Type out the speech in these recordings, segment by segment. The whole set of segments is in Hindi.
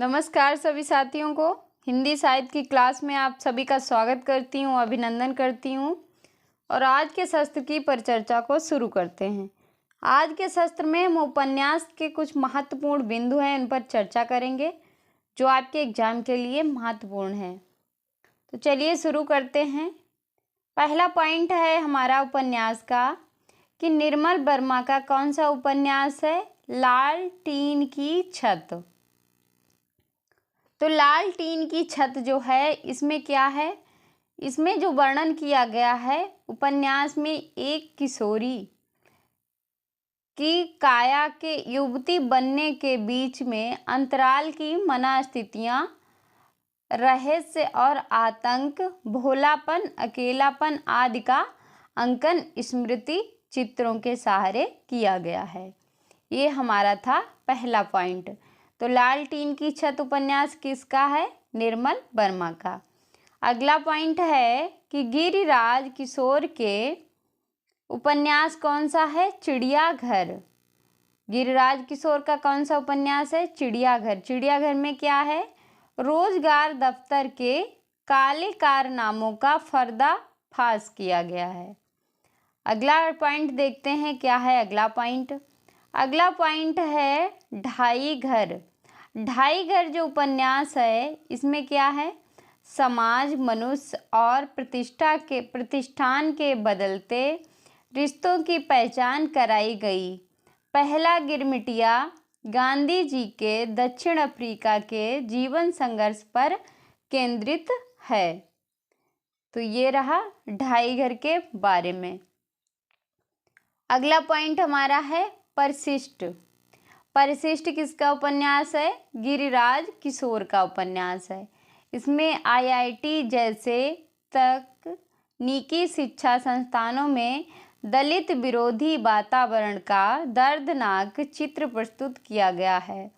नमस्कार सभी साथियों को। हिंदी साहित्य की क्लास में आप सभी का स्वागत करती हूँ, अभिनंदन करती हूँ। और आज के सत्र की परिचर्चा को शुरू करते हैं। आज के सत्र में हम उपन्यास के कुछ महत्वपूर्ण बिंदु हैं, उन पर चर्चा करेंगे जो आपके एग्जाम के लिए महत्वपूर्ण है। तो चलिए शुरू करते हैं। पहला पॉइंट है हमारा उपन्यास का कि निर्मल वर्मा का कौन सा उपन्यास है? लाल टीन की छत। तो लाल टीन की छत जो है, इसमें क्या है? इसमें जो वर्णन किया गया है उपन्यास में, एक किशोरी की काया के युवती बनने के बीच में अंतराल की मनस्थितियाँ, रहस्य और आतंक, भोलापन, अकेलापन आदि का अंकन स्मृति चित्रों के सहारे किया गया है। ये हमारा था पहला पॉइंट। तो लाल टीन की छत उपन्यास किसका है? निर्मल वर्मा का। अगला पॉइंट है कि गिरिराज किशोर के उपन्यास कौन सा है? चिड़ियाघर। गिरिराज किशोर का कौन सा उपन्यास है? चिड़ियाघर। चिड़ियाघर में क्या है? रोजगार दफ्तर के काले कारनामों का पर्दाफाश किया गया है। अगला पॉइंट देखते हैं क्या है अगला पॉइंट। अगला पॉइंट है ढाई घर। ढाई घर जो उपन्यास है, इसमें क्या है? समाज, मनुष्य और प्रतिष्ठान के बदलते रिश्तों की पहचान कराई गई। पहला गिरमिटिया गांधी जी के दक्षिण अफ्रीका के जीवन संघर्ष पर केंद्रित है। तो ये रहा ढाई घर के बारे में। अगला पॉइंट हमारा है परिशिष्ट। परिशिष्ट किसका उपन्यास है? गिरिराज किशोर का उपन्यास है। इसमें आईआईटी जैसे तकनीकी शिक्षा संस्थानों में दलित विरोधी वातावरण का दर्दनाक चित्र प्रस्तुत किया गया है।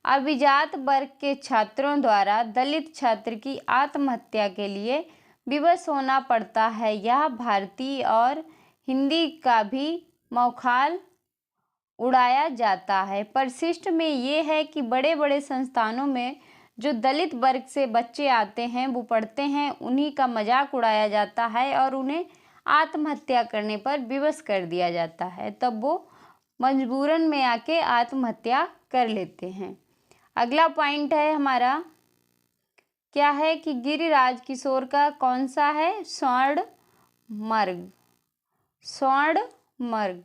अभिजात वर्ग के छात्रों द्वारा दलित छात्र की आत्महत्या के लिए विवश होना पड़ता है। यह भारतीय और हिंदी का भी मौखाल उड़ाया जाता है। परिशिष्ट में ये है कि बड़े बड़े संस्थानों में जो दलित वर्ग से बच्चे आते हैं, वो पढ़ते हैं, उन्हीं का मजाक उड़ाया जाता है और उन्हें आत्महत्या करने पर विवश कर दिया जाता है। तब वो मजबूरन में आके आत्महत्या कर लेते हैं। अगला पॉइंट है हमारा क्या है कि गिरिराज किशोर का कौन सा है? स्वर्ण मर्ग। स्वर्ण मर्ग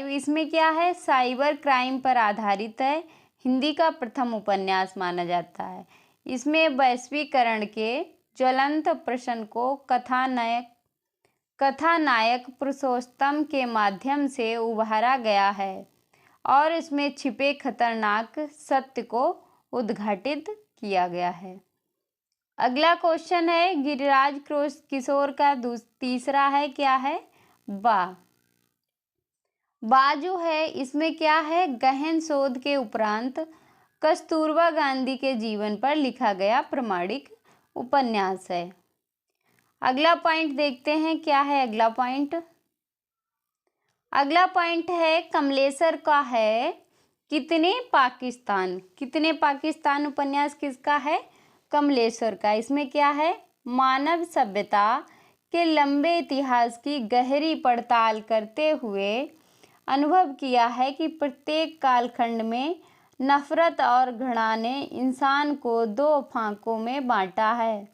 इसमें क्या है? साइबर क्राइम पर आधारित है। हिंदी का प्रथम उपन्यास माना जाता है। इसमें वैश्वीकरण के ज्वलंत प्रश्न को कथानायक पुरुषोत्तम के माध्यम से उभारा गया है और इसमें छिपे खतरनाक सत्य को उद्घाटित किया गया है। अगला क्वेश्चन है गिरिराज किशोर का तीसरा है क्या है? बा जो है, इसमें क्या है? गहन शोध के उपरांत कस्तूरबा गांधी के जीवन पर लिखा गया प्रामाणिक उपन्यास है। अगला पॉइंट देखते हैं क्या है अगला पॉइंट। अगला पॉइंट है कमलेश्वर का है कितने पाकिस्तान। कितने पाकिस्तान उपन्यास किसका है? कमलेश्वर का। इसमें क्या है? मानव सभ्यता के लंबे इतिहास की गहरी पड़ताल करते हुए अनुभव किया है कि प्रत्येक कालखंड में नफरत और घृणा ने इंसान को दो फांकों में बांटा है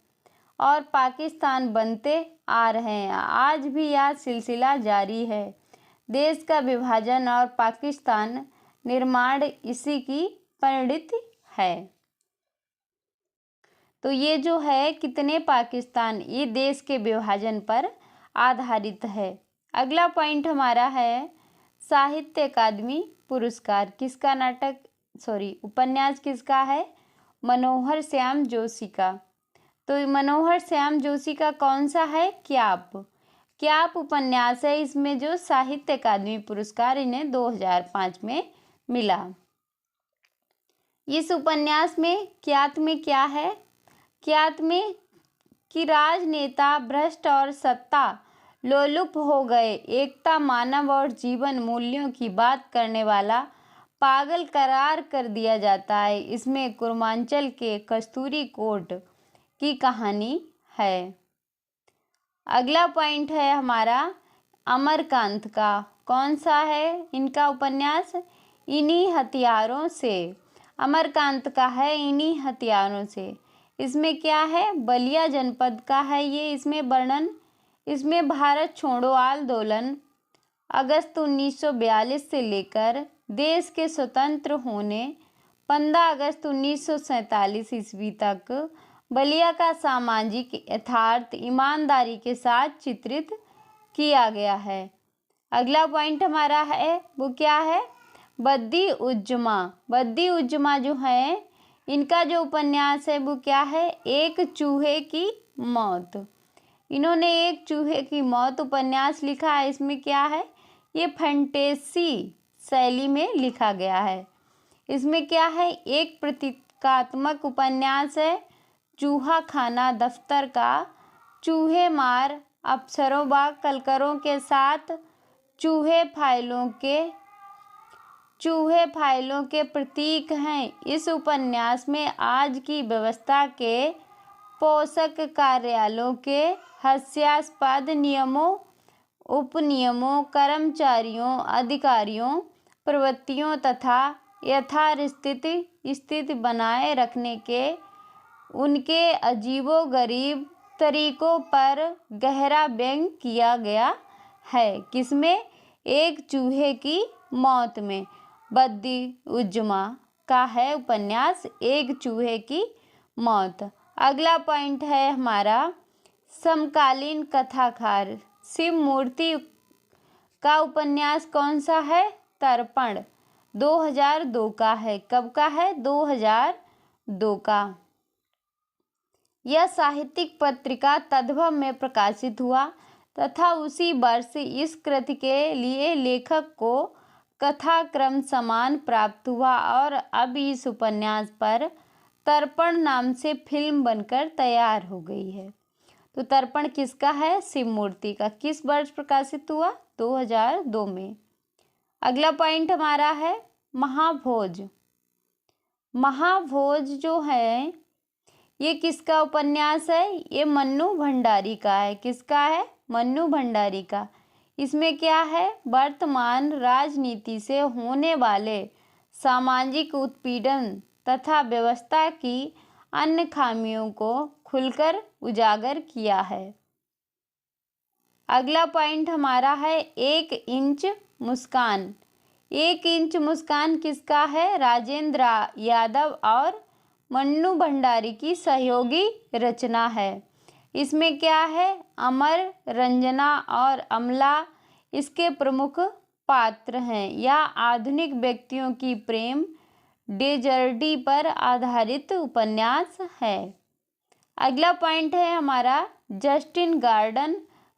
और पाकिस्तान बनते आ रहे हैं। आज भी यह सिलसिला जारी है। देश का विभाजन और पाकिस्तान निर्माण इसी की परिणति है। तो ये जो है कितने पाकिस्तान, ये देश के विभाजन पर आधारित है। अगला पॉइंट हमारा है साहित्य अकादमी पुरस्कार किसका उपन्यास किसका है? मनोहर श्याम जोशी का। तो मनोहर श्याम जोशी का कौन सा है? क्याप उपन्यास है। इसमें जो साहित्य अकादमी पुरस्कार इन्हें 2005 में मिला। इस उपन्यास में क्यात में क्या है? क्यात में कि राजनेता भ्रष्ट और सत्ता लोलुप हो गए, एकता, मानव और जीवन मूल्यों की बात करने वाला पागल करार कर दिया जाता है। इसमें कुर्मांचल के कस्तूरी कोट की कहानी है। अगला पॉइंट है हमारा अमरकांत का। कौन सा है इनका उपन्यास? इन्हीं हथियारों से। अमरकांत का है इन्हीं हथियारों से। इसमें क्या है? बलिया जनपद का है ये इसमें वर्णन। इसमें भारत छोड़ो आंदोलन अगस्त 1942 से लेकर देश के स्वतंत्र होने 15 अगस्त 1947 ईस्वी तक बलिया का सामाजिक यथार्थ ईमानदारी के साथ चित्रित किया गया है। अगला पॉइंट हमारा है वो क्या है? बद्दी उज्जमा। बद्दी उज्जमा जो है इनका जो उपन्यास है वो क्या है? एक चूहे की मौत। इन्होंने एक चूहे की मौत उपन्यास लिखा है। इसमें क्या है? ये फैंटेसी शैली में लिखा गया है। इसमें क्या है? एक प्रतीकात्मक उपन्यास है। चूहा खाना दफ्तर का चूहे मार अफसरों व कलकरों के साथ चूहे फाइलों के प्रतीक हैं। इस उपन्यास में आज की व्यवस्था के पोषक कार्यालयों के हास्यास्पद नियमों, उपनियमों, कर्मचारियों, अधिकारियों, प्रवृत्तियों तथा यथास्थिति बनाए रखने के उनके अजीबोगरीब तरीकों पर गहरा व्यंग किया गया है। किसमें? एक चूहे की मौत में। बद्दी उज्जमा का है उपन्यास एक चूहे की मौत। अगला पॉइंट है हमारा समकालीन कथाकार। शिव मूर्ति का उपन्यास कौन सा है? तर्पण 2002 का है। कब का है? 2002 का। यह साहित्यिक पत्रिका तद्भव में प्रकाशित हुआ तथा उसी वर्ष इस कृति के लिए लेखक को कथाक्रम सम्मान प्राप्त हुआ और अब इस उपन्यास पर तर्पण नाम से फिल्म बनकर तैयार हो गई है। तो तर्पण किसका है? शिव मूर्ति का। किस वर्ष प्रकाशित हुआ? 2002 में। अगला पॉइंट हमारा है महाभोज। महाभोज जो है ये किसका उपन्यास है? ये मन्नू भंडारी का है। किसका है? मन्नू भंडारी का। इसमें क्या है? वर्तमान राजनीति से होने वाले सामाजिक उत्पीड़न तथा व्यवस्था की अन्य खामियों को खुलकर उजागर किया है। अगला पॉइंट हमारा है 1 इंच मुस्कान। 1 इंच मुस्कान किसका है? राजेंद्र यादव और मन्नू भंडारी की सहयोगी रचना है। इसमें क्या है? अमर, रंजना और अमला इसके प्रमुख पात्र हैं। यह आधुनिक व्यक्तियों की प्रेम ट्रेजेडी पर आधारित उपन्यास है। अगला पॉइंट है हमारा जस्टिन गार्डन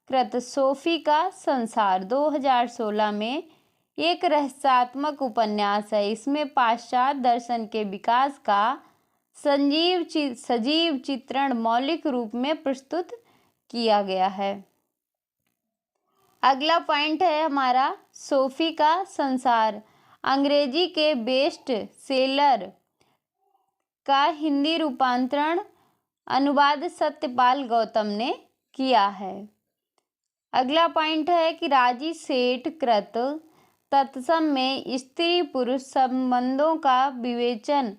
कृत सोफी का संसार 2016 में एक रहस्यात्मक उपन्यास है। इसमें पाश्चात्य दर्शन के विकास का सजीव चित्रण मौलिक रूप में प्रस्तुत किया गया है। अगला पॉइंट है हमारा सोफी का संसार। अंग्रेजी के बेस्ट सेलर का हिंदी रूपांतरण अनुवाद सत्यपाल गौतम ने किया है। अगला पॉइंट है कि राजी सेठ कृत तत्सम में स्त्री पुरुष संबंधों का विवेचन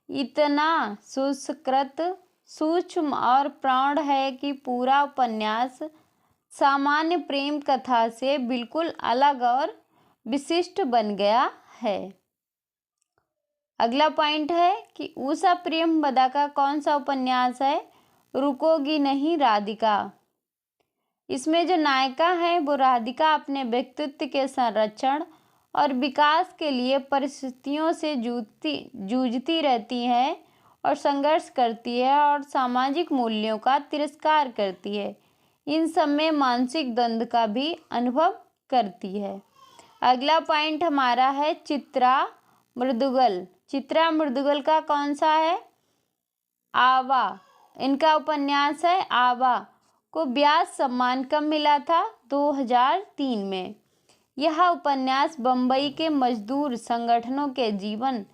इतना सुसंस्कृत, सूक्ष्म और प्रौढ़ है कि पूरा उपन्यास सामान्य प्रेम कथा से बिल्कुल अलग और विशिष्ट बन गया है। अगला पॉइंट है कि उषा प्रेमवदा का कौन सा उपन्यास है? रुकोगी नहीं राधिका। इसमें जो नायिका है वो राधिका अपने व्यक्तित्व के संरक्षण और विकास के लिए परिस्थितियों से जूझती रहती है और संघर्ष करती है और सामाजिक मूल्यों का तिरस्कार करती है। इन सब में मानसिक द्वंद्व का भी अनुभव करती है। अगला पॉइंट हमारा है चित्रा मृदुगल। चित्रा मृदुगल का कौन सा है? आवा। इनका उपन्यास है आवा को व्यास सम्मान कब मिला था? 2003 में। यह उपन्यास बम्बई के मजदूर संगठनों के जीवन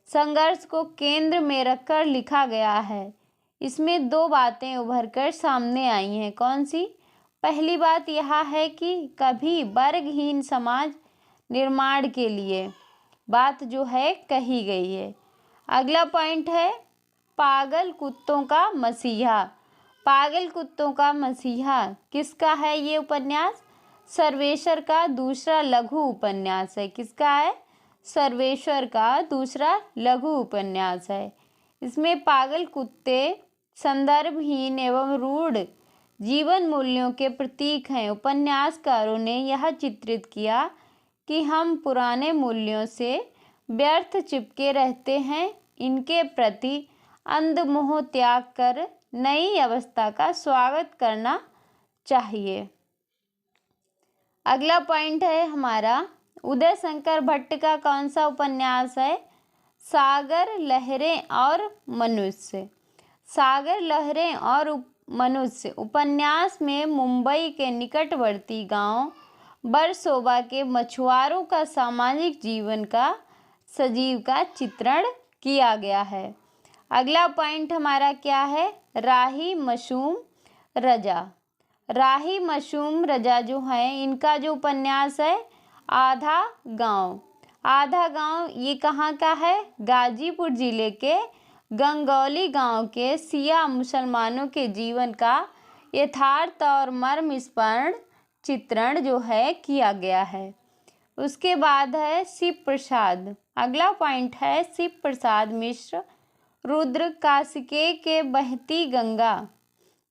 संघर्ष को केंद्र में रखकर लिखा गया है। इसमें दो बातें उभरकर सामने आई हैं। कौन सी? पहली बात यह है कि कभी वर्गहीन समाज निर्माण के लिए बात जो है कही गई है। अगला पॉइंट है पागल कुत्तों का मसीहा। पागल कुत्तों का मसीहा किसका है ये उपन्यास? सर्वेश्वर का दूसरा लघु उपन्यास है। किसका है? सर्वेश्वर का दूसरा लघु उपन्यास है। इसमें पागल कुत्ते संदर्भहीन एवं रूढ़ जीवन मूल्यों के प्रतीक हैं। उपन्यासकारों ने यह चित्रित किया कि हम पुराने मूल्यों से व्यर्थ चिपके रहते हैं, इनके प्रति अंधमोह त्याग कर नई अवस्था का स्वागत करना चाहिए। अगला पॉइंट है हमारा उदय शंकर भट्ट का कौन सा उपन्यास है? सागर लहरें और मनुष्य। सागर लहरें और मनुष्य उपन्यास में मुंबई के निकटवर्ती गांव बरसोबा के मछुआरों का सामाजिक जीवन का सजीव का चित्रण किया गया है। अगला पॉइंट हमारा क्या है? राही मशूम रजा। राही मशूम रजा जो है इनका जो उपन्यास है आधा गांव। आधा गांव ये कहाँ का है? गाजीपुर जिले के गंगौली गांव के सिया मुसलमानों के जीवन का यथार्थ और मर्मस्पर्ण चित्रण जो है किया गया है। उसके बाद है शिव प्रसाद। अगला पॉइंट है शिव प्रसाद मिश्र रुद्र काशिके के बहती गंगा।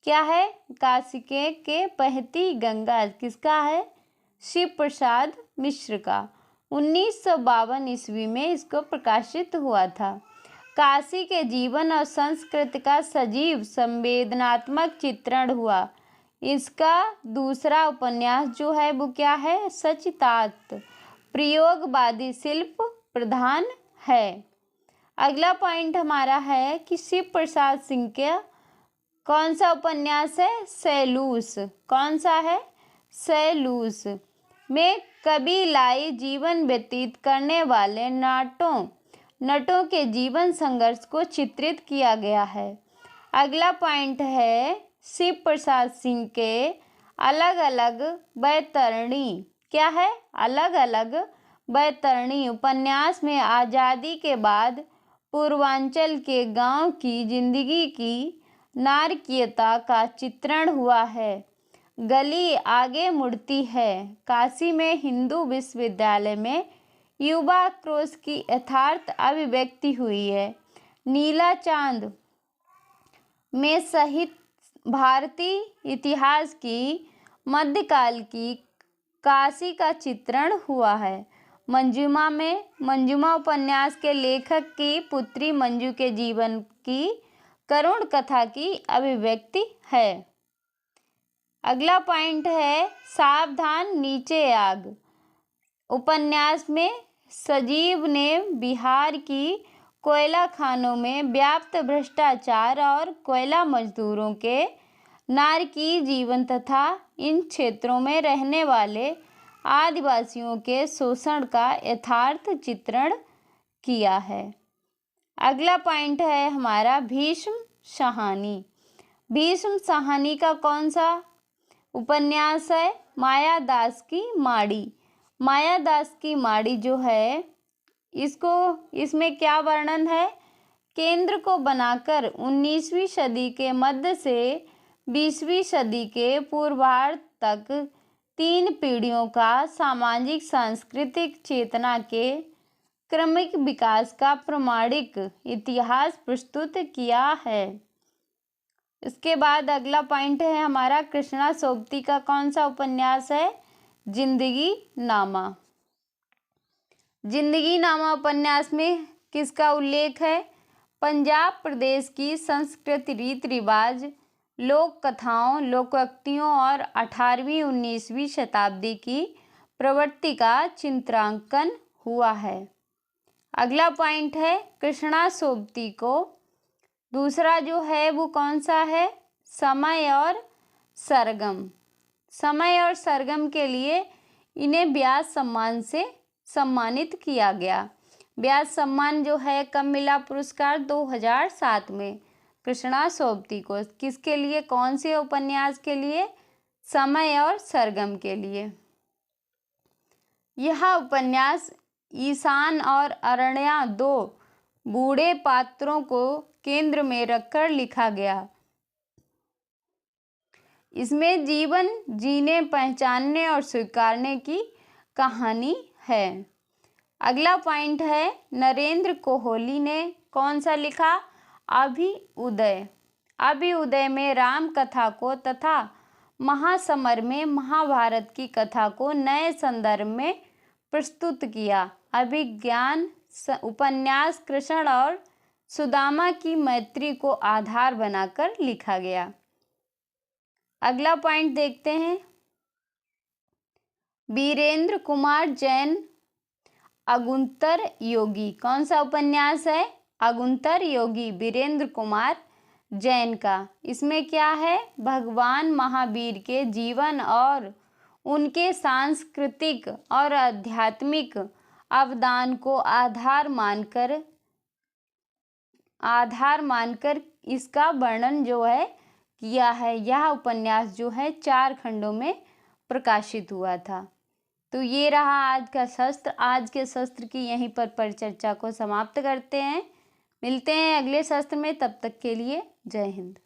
क्या है? काशिके के बहती गंगा किसका है? शिव प्रसाद मिश्र का। 1952 ईस्वी में इसको प्रकाशित हुआ था। काशी के जीवन और संस्कृति का सजीव संवेदनात्मक चित्रण हुआ। इसका दूसरा उपन्यास जो है वो क्या है? सचितार्थ प्रयोगवादी शिल्प प्रधान है। अगला पॉइंट हमारा है कि शिव प्रसाद सिंह के कौन सा उपन्यास है? सैलूस। कौन सा है? सैलूस में कबीलाई जीवन व्यतीत करने वाले नटों के जीवन संघर्ष को चित्रित किया गया है। अगला पॉइंट है शिव प्रसाद सिंह के अलग अलग बैतरणी। क्या है? अलग अलग बैतरणी उपन्यास में आज़ादी के बाद पूर्वांचल के गांव की जिंदगी की नारकीयता का चित्रण हुआ है। गली आगे मुड़ती है। काशी में हिंदू विश्वविद्यालय में युवा आक्रोश की यथार्थ अभिव्यक्ति हुई है। नीला चांद में सहित भारतीय इतिहास की मध्यकाल की काशी का चित्रण हुआ है। मंजुमा उपन्यास के लेखक की पुत्री मंजू के जीवन की करुण कथा की अभिव्यक्ति है। अगला पॉइंट है सावधान नीचे आग। उपन्यास में सजीव ने बिहार की कोयला खानों में व्याप्त भ्रष्टाचार और कोयला मजदूरों के नारकीय जीवन तथा इन क्षेत्रों में रहने वाले आदिवासियों के शोषण का यथार्थ चित्रण किया है। अगला पॉइंट है हमारा भीष्म साहनी। भीष्म साहनी का कौन सा उपन्यास है? मायादास की माड़ी। मायादास की माड़ी जो है इसमें क्या वर्णन है? केंद्र को बनाकर 19वीं सदी के मध्य से 20वीं सदी के पूर्वार्ध तक 3 पीढ़ियों का सामाजिक सांस्कृतिक चेतना के क्रमिक विकास का प्रमाणिक इतिहास प्रस्तुत किया है। इसके बाद अगला पॉइंट है हमारा कृष्णा सोबती का कौन सा उपन्यास है? जिंदगी नामा। जिंदगी नामा उपन्यास में किसका उल्लेख है? पंजाब प्रदेश की संस्कृति, रीति रिवाज, लोक कथाओं, लोकोक्तियों और 18वीं-19वीं शताब्दी की प्रवृत्ति का चित्रांकन हुआ है। अगला पॉइंट है कृष्णा सोबती को दूसरा जो है वो कौन सा है? समय और सरगम। समय और सरगम के लिए इन्हें व्यास सम्मान से सम्मानित किया गया। व्यास सम्मान जो है कब मिला पुरस्कार? 2007 में कृष्णा सोबती को। किसके लिए? कौन से उपन्यास के लिए? समय और सरगम के लिए। यह उपन्यास ईशान और अरण्या दो बूढ़े पात्रों को केंद्र में रखकर लिखा गया। इसमें जीवन जीने, पहचानने और स्वीकारने की कहानी है। अगला पॉइंट है, नरेंद्र कोहली ने कौन सा लिखा? अभ्युदय। अभ्युदय में राम कथा को तथा महासमर में महाभारत की कथा को नए संदर्भ में प्रस्तुत किया। अभिज्ञान उपन्यास कृष्ण और सुदामा की मैत्री को आधार बनाकर लिखा गया। अगला पॉइंट देखते हैं, वीरेंद्र कुमार जैन अगुंतर योगी। कौन सा उपन्यास है? अगुंतर योगी, वीरेंद्र कुमार जैन का। इसमें क्या है? भगवान महावीर के जीवन और उनके सांस्कृतिक और आध्यात्मिक अवदान को आधार मानकर इसका वर्णन जो है किया है। यह उपन्यास जो है 4 खंडों में प्रकाशित हुआ था। तो ये रहा आज का शस्त्र। आज के शस्त्र की यहीं पर परिचर्चा को समाप्त करते हैं। मिलते हैं अगले शस्त्र में, तब तक के लिए जय हिंद।